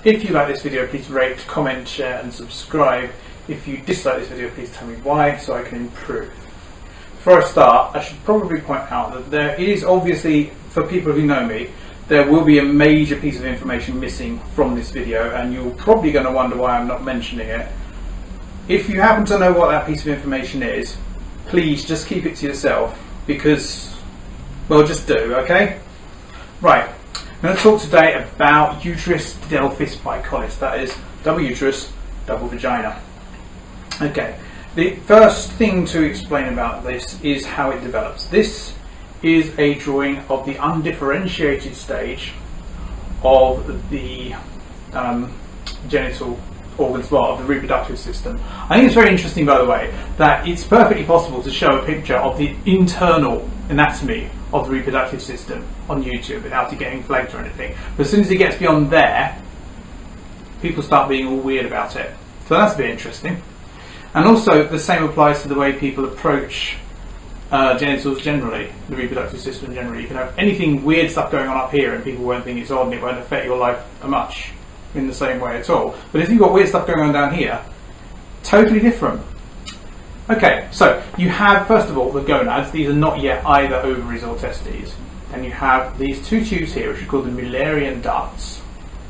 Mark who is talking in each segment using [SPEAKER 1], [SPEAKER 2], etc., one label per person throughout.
[SPEAKER 1] If you like this video, please rate, comment, share and subscribe. If you dislike this video, please tell me why so I can improve. Before I start, I should probably point out that there is obviously, for people who know me, there will be a major piece of information missing from this video, and you're probably going to wonder why I'm not mentioning it. If you happen to know what that piece of information is, please just keep it to yourself, because, well, just do, okay? Right, I'm going to talk today about uterus delphis bicollis, that is, double uterus, double vagina. Okay, the first thing to explain about this is how it develops. This is a drawing of the undifferentiated stage of the genital organs, well, of the reproductive system. I think it's very interesting, by the way, that it's perfectly possible to show a picture of the internal anatomy of the reproductive system on YouTube without it getting flagged or anything. But as soon as it gets beyond there, people start being all weird about it. So that's a bit interesting. And also, the same applies to the way people approach genitals generally, the reproductive system generally. You can have anything weird stuff going on up here and people won't think it's odd and it won't affect your life much in the same way at all. But if you've got weird stuff going on down here, totally different. Okay, so you have, first of all, the gonads. These are not yet either ovaries or testes. And you have these two tubes here, which are called the Mullerian ducts.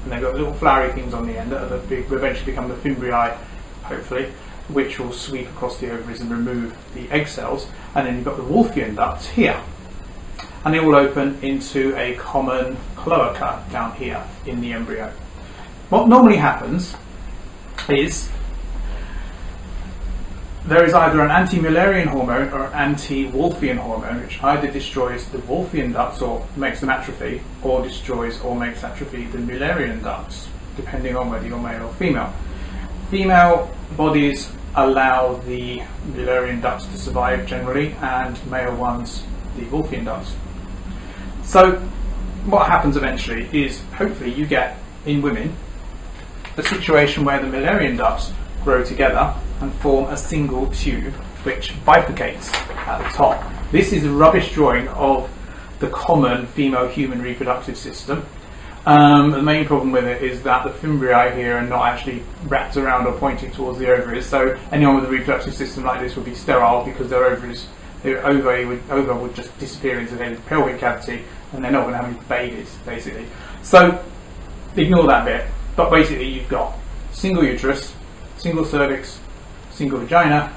[SPEAKER 1] And they've got little flowery things on the end that will eventually become the fimbriae, hopefully, which will sweep across the ovaries and remove the egg cells. And then you've got the Wolffian ducts here. And they will open into a common cloaca down here in the embryo. What normally happens is there is either an anti-Mullerian hormone or an anti-Wolffian hormone, which either destroys the Wolffian ducts or makes them atrophy, or destroys or makes atrophy the Mullerian ducts, depending on whether you're male or female. Female bodies allow the Mullerian ducts to survive generally, and male ones the Wolffian ducts. So what happens eventually is, hopefully you get, in women, a situation where the Mullerian ducts grow together and form a single tube which bifurcates at the top. This is a rubbish drawing of the common female human reproductive system. The main problem with it is that the fimbriae here are not actually wrapped around or pointing towards the ovaries, so anyone with a reproductive system like this would be sterile because their ovaries, their ova would just disappear into their pelvic cavity and they're not going to have any babies, basically. So ignore that bit, but basically you've got single uterus, single cervix, single vagina,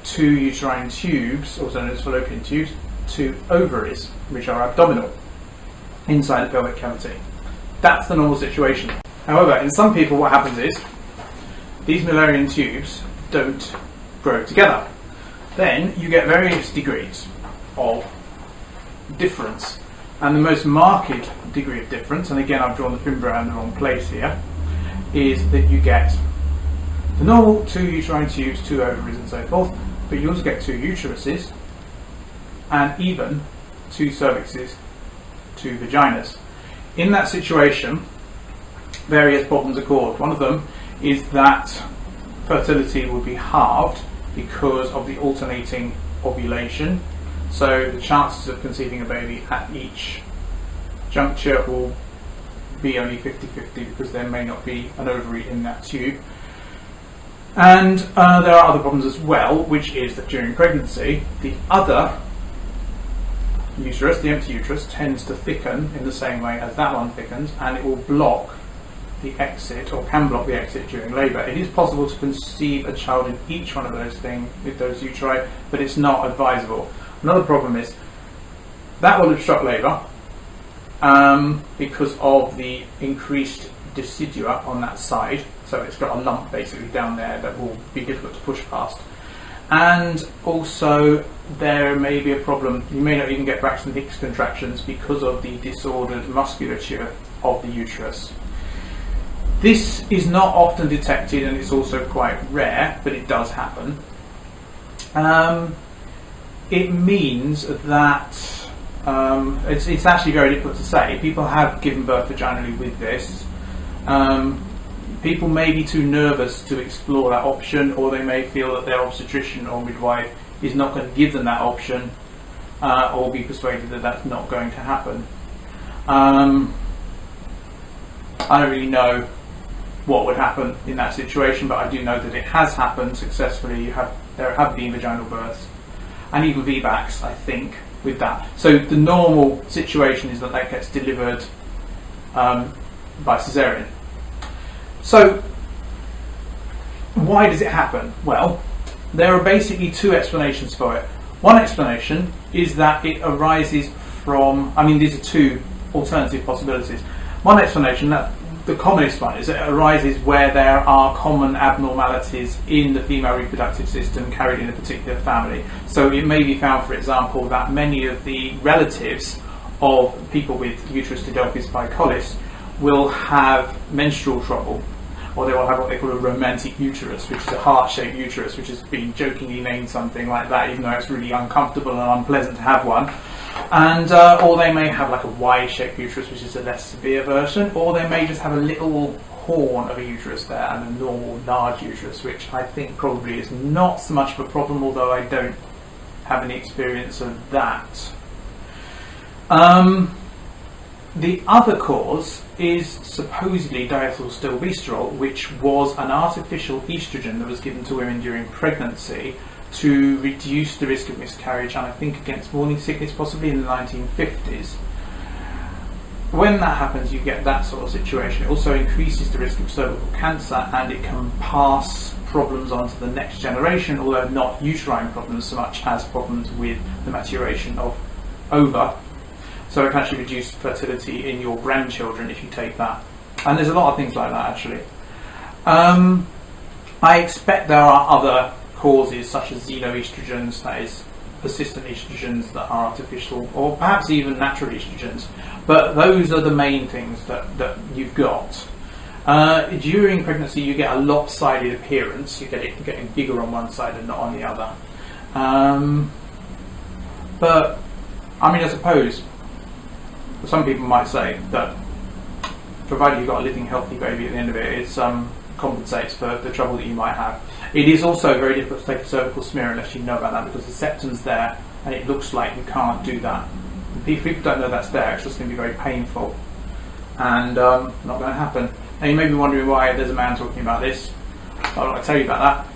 [SPEAKER 1] two uterine tubes, also known as fallopian tubes, two ovaries, which are abdominal, inside the pelvic cavity. That's the normal situation. However, in some people what happens is these Mullerian tubes don't grow together. Then you get various degrees of difference. And the most marked degree of difference, and again I've drawn the fimbriae in the wrong place here, is that you get the normal two uterine tubes, two ovaries and so forth, but you also get two uteruses and even two cervixes, two vaginas. In that situation, various problems are caused. One of them is that fertility will be halved because of the alternating ovulation. So the chances of conceiving a baby at each juncture will be only 50-50 because there may not be an ovary in that tube. And there are other problems as well, which is that during pregnancy, the other uterus, the empty uterus, tends to thicken in the same way as that one thickens, and it will block the exit, or can block the exit during labour. It is possible to conceive a child in each one of those things, with those uteri, but it's not advisable. Another problem is that will obstruct labour because of the increased decidua on that side, so it's got a lump basically down there that will be difficult to push past. And also there may be a problem, you may not even get Braxton Hicks contractions because of the disordered musculature of the uterus. This is not often detected and it's also quite rare, but it does happen. It means that it's actually very difficult to say. People have given birth vaginally with this. People may be too nervous to explore that option, or they may feel that their obstetrician or midwife is not going to give them that option, or be persuaded that that's not going to happen. I don't really know what would happen in that situation, but I do know that it has happened successfully. There have been vaginal births and even VBACs, I think, with that. So the normal situation is that gets delivered by cesarean. So why does it happen? Well, there are basically two explanations for it. One explanation is that it arises from, these are two alternative possibilities. One explanation, that the commonest one, is that it arises where there are common abnormalities in the female reproductive system carried in a particular family. So it may be found, for example, that many of the relatives of people with uterus didelphys bicollis will have menstrual trouble, or they will have what they call a romantic uterus, which is a heart-shaped uterus, which has been jokingly named something like that, even though it's really uncomfortable and unpleasant to have one. And or they may have like a Y-shaped uterus, which is a less severe version, or they may just have a little horn of a uterus there and a normal large uterus, which I think probably is not so much of a problem, although I don't have any experience of that. The other cause is supposedly diethylstilbestrol, which was an artificial estrogen that was given to women during pregnancy to reduce the risk of miscarriage, and I think against morning sickness, possibly in the 1950s. When that happens, you get that sort of situation. It also increases the risk of cervical cancer, and it can pass problems on to the next generation, although not uterine problems so much as problems with the maturation of ova. So it can actually reduce fertility in your grandchildren if you take that. And there's a lot of things like that, actually. I expect there are other causes, such as xenoestrogens, that is, persistent estrogens that are artificial, or perhaps even natural estrogens. But those are the main things that you've got. During pregnancy, you get a lopsided appearance. You get it getting bigger on one side and not on the other. But, I suppose some people might say that provided you've got a living healthy baby at the end of it, it compensates for the trouble that you might have. It is also very difficult to take a cervical smear unless you know about that, because the septum's there and it looks like you can't do that. If people don't know that's there, it's just going to be very painful and not going to happen. And you may be wondering why there's a man talking about this. I'm not going to tell you about that.